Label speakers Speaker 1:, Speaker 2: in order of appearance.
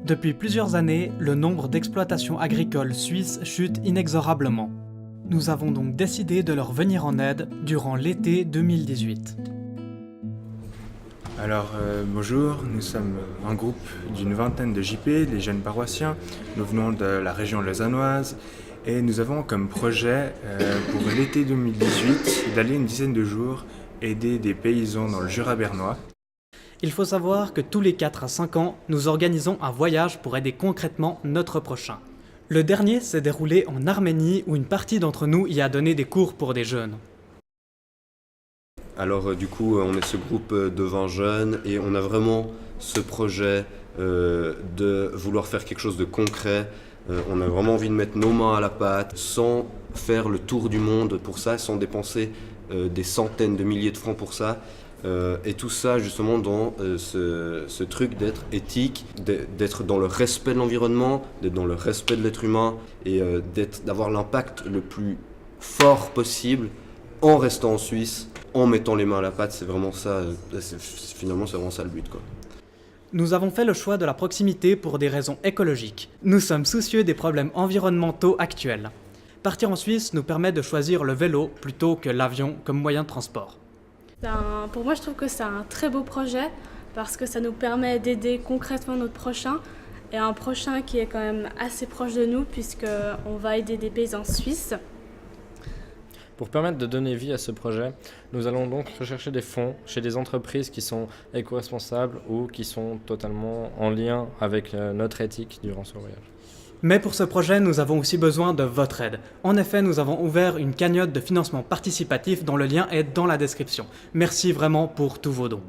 Speaker 1: Depuis plusieurs années, le nombre d'exploitations agricoles suisses chute inexorablement. Nous avons donc décidé de leur venir en aide durant l'été 2018.
Speaker 2: Bonjour, nous sommes un groupe d'une vingtaine de JP, les jeunes paroissiens. Nous venons de la région lausannoise et nous avons comme projet pour l'été 2018 d'aller une dizaine de jours aider des paysans dans le Jura bernois.
Speaker 1: Il faut savoir que tous les 4 à 5 ans, nous organisons un voyage pour aider concrètement notre prochain. Le dernier s'est déroulé en Arménie où une partie d'entre nous y a donné des cours pour des jeunes.
Speaker 3: Alors du coup, on est ce groupe de 20 jeunes et on a vraiment ce projet de vouloir faire quelque chose de concret. On a vraiment envie de mettre nos mains à la pâte sans faire le tour du monde pour ça, sans dépenser des centaines de milliers de francs pour ça. Et tout ça justement dans ce truc d'être éthique, d'être dans le respect de l'environnement, d'être dans le respect de l'être humain et d'avoir l'impact le plus fort possible en restant en Suisse, en mettant les mains à la pâte. C'est vraiment ça, finalement c'est vraiment ça le but, quoi.
Speaker 1: Nous avons fait le choix de la proximité pour des raisons écologiques. Nous sommes soucieux des problèmes environnementaux actuels. Partir en Suisse nous permet de choisir le vélo plutôt que l'avion comme moyen de transport.
Speaker 4: Pour moi, je trouve que c'est un très beau projet parce que ça nous permet d'aider concrètement notre prochain et un prochain qui est quand même assez proche de nous puisqu'on va aider des paysans suisses.
Speaker 5: Pour permettre de donner vie à ce projet, nous allons donc rechercher des fonds chez des entreprises qui sont éco-responsables ou qui sont totalement en lien avec notre éthique durant ce voyage.
Speaker 1: Mais pour ce projet, nous avons aussi besoin de votre aide. En effet, nous avons ouvert une cagnotte de financement participatif dont le lien est dans la description. Merci vraiment pour tous vos dons.